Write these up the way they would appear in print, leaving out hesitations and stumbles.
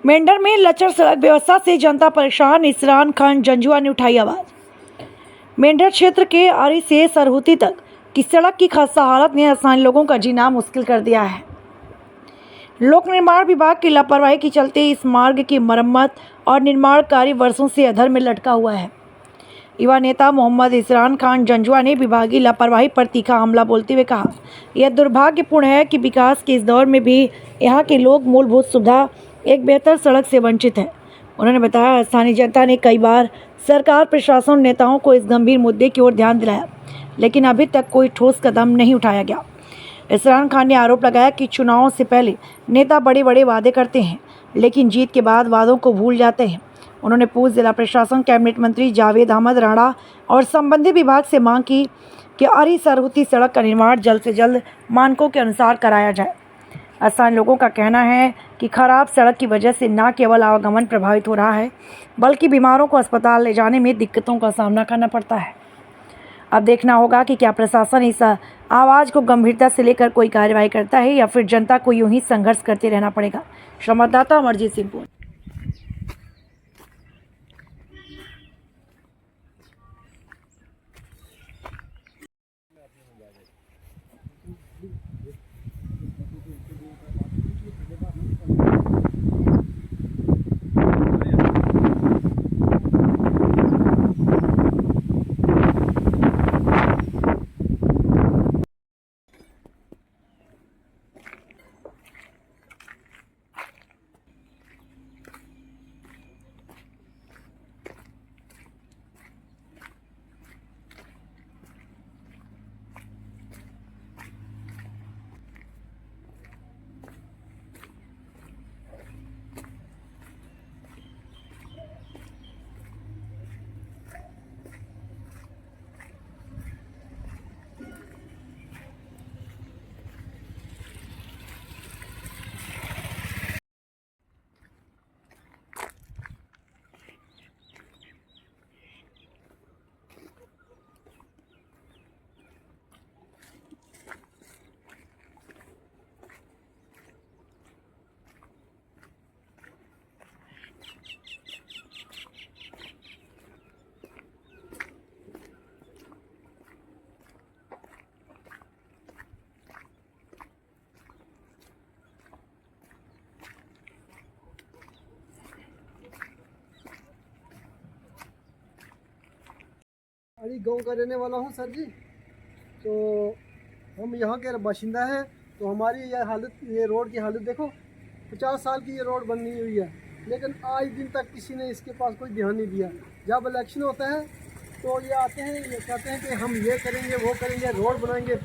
मेंढर में लचर सड़क व्यवस्था से जनता परेशान। इसरान खान जंजुआ ने उठाई आवाज। मेंढर क्षेत्र के आरी से सरहुती तक की सड़क की खस्ता हालत ने स्थानीय लोगों का जीना मुश्किल कर दिया है। लोक निर्माण विभाग की लापरवाही के चलते इस मार्ग की मरम्मत और निर्माण कार्य वर्षों से अधर में लटका हुआ है। युवा नेता मोहम्मद इसरान खान जंजुआ ने विभागीय लापरवाही पर तीखा हमला बोलते हुए कहा, यह दुर्भाग्यपूर्ण है कि विकास के इस दौर में भी यहाँ के लोग मूलभूत सुविधा एक बेहतर सड़क से वंचित है। उन्होंने बताया, स्थानीय जनता ने कई बार सरकार, प्रशासन और नेताओं को इस गंभीर मुद्दे की ओर ध्यान दिलाया, लेकिन अभी तक कोई ठोस कदम नहीं उठाया गया। इसरान खान ने आरोप लगाया कि चुनावों से पहले नेता बड़े बड़े वादे करते हैं, लेकिन जीत के बाद वादों को भूल जाते हैं। उन्होंने पूर्व जिला प्रशासन, कैबिनेट मंत्री जावेद अहमद राणा और संबंधित विभाग से मांग की कि आरी सरहुती सड़क का निर्माण जल्द से जल्द मानकों के अनुसार कराया जाए। स्थानीय लोगों का कहना है कि खराब सड़क की वजह से न केवल आवागमन प्रभावित हो रहा है, बल्कि बीमारों को अस्पताल ले जाने में दिक्कतों का सामना करना पड़ता है। अब देखना होगा कि क्या प्रशासन इस आवाज़ को गंभीरता से लेकर कोई कार्रवाई करता है या फिर जनता को यूं ही संघर्ष करते रहना पड़ेगा। संवाददाता अमरजीत सिंह। अड़ी गांव का रहने वाला हूं सर जी। तो हम यहाँ के बाशिंदा हैं। तो हमारी ये हालत, ये रोड की हालत देखो, 50 साल की ये रोड बननी हुई है, लेकिन आज दिन तक किसी ने इसके पास कोई ध्यान नहीं दिया। जब इलेक्शन होता है तो ये आते हैं, ये कहते हैं कि हम ये करेंगे, वो करेंगे, रोड बनाएंगे,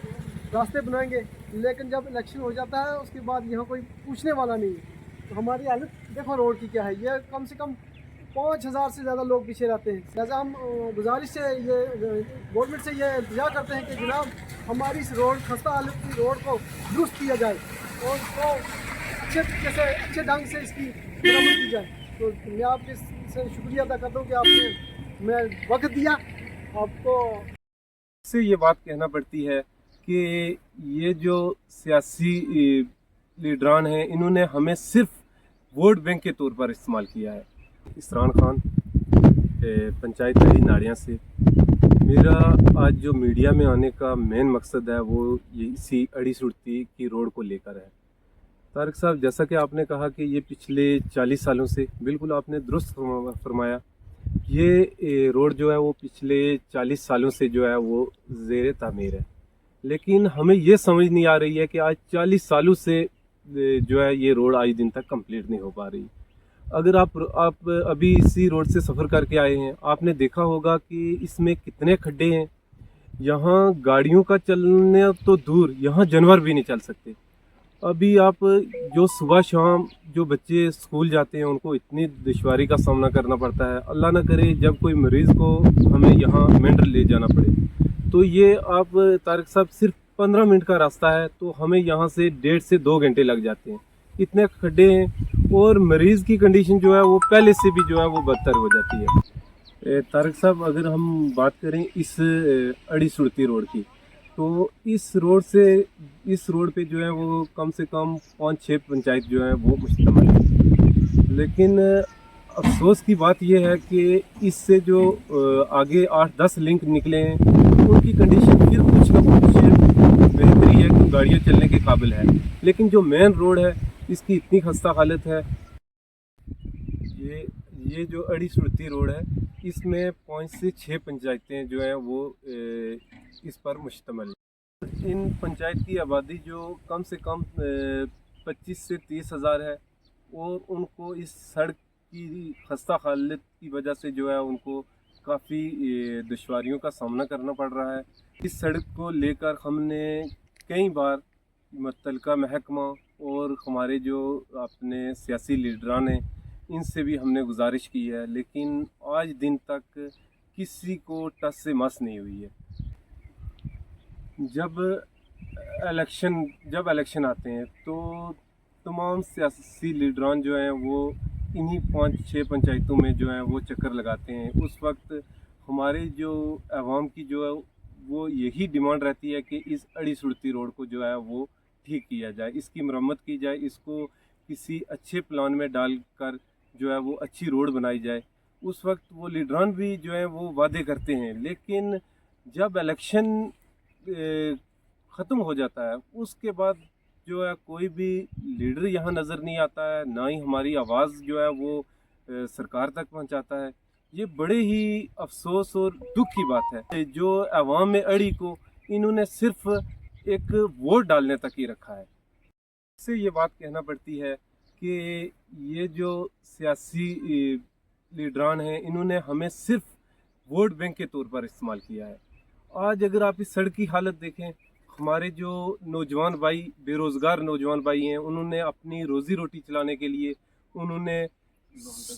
रास्ते बनाएंगे, लेकिन जब इलेक्शन हो जाता है उसके बाद यहाँ कोई पूछने वाला नहीं है। तो हमारी हालत देखो रोड की क्या है। ये कम से कम 5000 से ज़्यादा लोग पीछे रहते हैं। लिहाजा हम गुजारिश से ये गवर्नमेंट से ये इंतजार करते हैं कि जनाब हमारी इस रोड, खस्ता हालत की रोड को दुरुस्त किया जाए और उसको अच्छे तरीके से, अच्छे ढंग से इसकी मरम्मत की जाए। तो मैं आपके से शुक्रिया अदा करता हूँ कि आपने मैं वक्त दिया आपको। से ये बात कहना पड़ती है कि ये जो सियासी लीडरान हैं, इन्होंने हमें सिर्फ वोट बैंक के तौर पर इस्तेमाल किया है। इसरान खान, पंचायत हरी नाड़ियाँ से। मेरा आज जो मीडिया में आने का मेन मकसद है वो ये इसी अड़ी सुरती की रोड को लेकर है। तारिक साहब, जैसा कि आपने कहा कि ये पिछले 40 सालों से, बिल्कुल आपने दुरुस्त फरमाया, ये रोड जो है वो पिछले 40 सालों से जो है वो ज़ेर तामीर है। लेकिन हमें ये समझ नहीं आ रही है कि आज 40 सालों से जो है ये रोड आज दिन तक कंप्लीट नहीं हो पा रही। अगर आप अभी इसी रोड से सफ़र करके आए हैं, आपने देखा होगा कि इसमें कितने खड्डे हैं। यहाँ गाड़ियों का चलने तो दूर, यहाँ जानवर भी नहीं चल सकते। अभी आप जो सुबह शाम जो बच्चे स्कूल जाते हैं उनको इतनी दुश्वारी का सामना करना पड़ता है। अल्लाह ना करे जब कोई मरीज़ को हमें यहाँ मेंढर ले जाना पड़े, तो ये आप तारिक साहब सिर्फ 15 मिनट का रास्ता है, तो हमें यहाँ से 1.5 से 2 घंटे लग जाते हैं। इतने खड्डे हैं और मरीज़ की कंडीशन जो है वो पहले से भी जो है वो बदतर हो जाती है। तारिक साहब, अगर हम बात करें इस अड़ी सुरती रोड की, तो इस रोड पे जो है वो कम से कम 5-6 पंचायत जो है वो मुश्तमिल है। लेकिन अफसोस की बात यह है कि इससे जो आगे 8-10 लिंक निकले हैं उनकी कंडीशन फिर कुछ ना कुछ बेहतरी है कि गाड़ियाँ चलने के काबिल है, लेकिन जो मेन रोड है इसकी इतनी खस्ता हालत है। ये जो अड़ी सुरती रोड है इसमें 5 से 6 पंचायतें जो हैं वो इस पर मुश्तमिल है। इन पंचायत की आबादी जो कम से कम 25 से 30 हज़ार है और उनको इस सड़क की खस्ता हालत की वजह से जो है उनको काफ़ी दुश्वारियों का सामना करना पड़ रहा है। इस सड़क को लेकर हमने कई बार मुतल्लिका महकमा और हमारे जो अपने सियासी लीडरान हैं इनसे भी हमने गुजारिश की है, लेकिन आज दिन तक किसी को टस से मस नहीं हुई है। जब इलेक्शन आते हैं तो तमाम सियासी लीडरान जो हैं वो इन्हीं 5-6 पंचायतों में जो हैं वो चक्कर लगाते हैं। उस वक्त हमारे जो अवाम की जो है वो यही डिमांड रहती है कि इस अड़ी सुड़ती रोड को जो है वो ठीक किया जाए, इसकी मरम्मत की जाए, इसको किसी अच्छे प्लान में डालकर जो है वो अच्छी रोड बनाई जाए। उस वक्त वो लीडरान भी जो है वो वादे करते हैं, लेकिन जब इलेक्शन ख़त्म हो जाता है उसके बाद जो है कोई भी लीडर यहाँ नज़र नहीं आता है, ना ही हमारी आवाज़ जो है वो सरकार तक पहुँचाता है। ये बड़े ही अफसोस और दुख की बात है। जो अवाम में अड़ी को इन्होंने सिर्फ एक वोट डालने तक ही रखा है। इससे ये बात कहना पड़ती है कि ये जो सियासी लीडरान हैं इन्होंने हमें सिर्फ वोट बैंक के तौर पर इस्तेमाल किया है। आज अगर आप इस सड़क की हालत देखें, हमारे जो नौजवान भाई, बेरोज़गार नौजवान भाई हैं, उन्होंने अपनी रोज़ी रोटी चलाने के लिए उन्होंने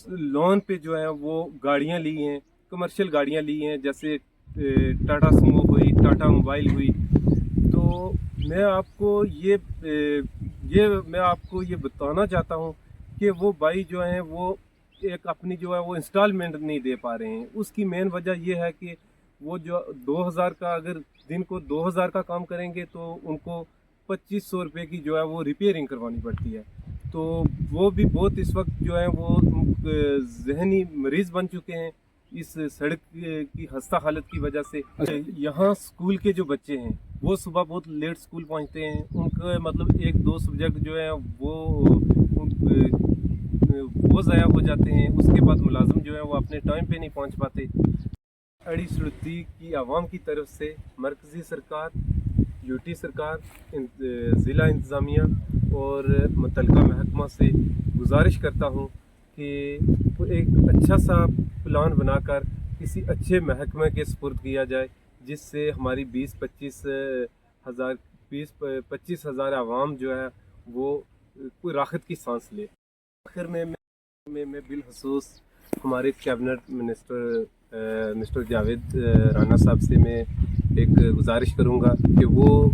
लोन पे जो है वो गाड़ियाँ ली हैं, कमर्शियल गाड़ियाँ ली हैं, जैसे टाटा सुमो हुई, टाटा मोबाइल हुई। तो मैं आपको ये बताना चाहता हूँ कि वो भाई जो हैं वो एक अपनी जो है वो इंस्टॉलमेंट नहीं दे पा रहे हैं। उसकी मेन वजह ये है कि वो जो 2000 का अगर दिन को 2000 का काम करेंगे तो उनको 2500 रुपये की जो है वो रिपेयरिंग करवानी पड़ती है। तो वो भी बहुत इस वक्त जो है वो ज़हनी मरीज़ बन चुके हैं इस सड़क की खस्ता हालत की वजह से। यहाँ स्कूल के जो बच्चे हैं वो सुबह बहुत लेट स्कूल पहुँचते हैं, उनका मतलब 1-2 सब्जेक्ट जो है वो ज़ाया हो जाते हैं। उसके बाद मुलाजिम जो है वो अपने टाइम पे नहीं पहुँच पाते। अड़ी सुड़ती की आवाम की तरफ से मरकज़ी सरकार, यूटी सरकार, ज़िला इंतज़ामिया और मुतल्लिका महकमा से गुजारिश करता हूँ कि वो एक अच्छा सा प्लान बनाकर किसी अच्छे महकमे के सुपुर्द किया जाए, जिससे हमारी 20-25 हज़ार आवाम जो है वो कोई राहत की सांस ले। आखिर में मैं बिलखसूस हमारे cabinet minister mister Javed Rana साहब से मैं एक गुजारिश करूंगा कि वो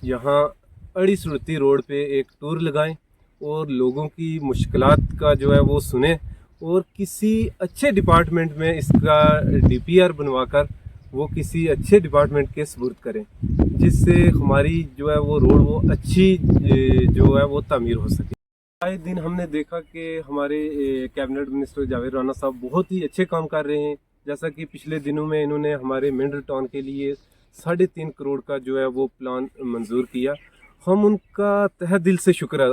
यहाँ अड़ी सुड़ती रोड पे एक टूर लगाएं और लोगों की मुश्किलात का जो है वो सुने और किसी अच्छे डिपार्टमेंट में इसका DPR बनवाकर वो किसी अच्छे डिपार्टमेंट के सुपुर्द करें, जिससे हमारी जो है वो रोड वो अच्छी जो है वो तामीर हो सके। आए दिन हमने देखा कि हमारे कैबिनेट मिनिस्टर जावेद राना साहब बहुत ही अच्छे काम कर रहे हैं। जैसा कि पिछले दिनों में इन्होंने हमारे मेंढर टाउन के लिए 3.5 करोड़ का जो है वो प्लान मंजूर किया। हम उनका तहे दिल से शुक्रिया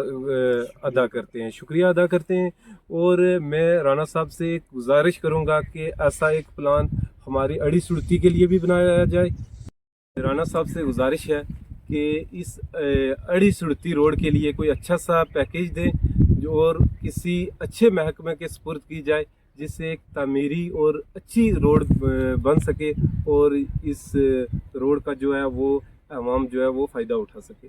अदा करते हैं और मैं राना साहब से एक गुजारिश करूंगा कि ऐसा एक प्लान हमारी अड़ी सुड़ती के लिए भी बनाया जाए। राना साहब से गुजारिश है कि इस अड़ी सुड़ती रोड के लिए कोई अच्छा सा पैकेज दें और किसी अच्छे महकमे के सुपुर्द की जाए, जिससे एक तामीरी और अच्छी रोड बन सके और इस रोड का जो है वो आवाम जो है वो फ़ायदा उठा सके।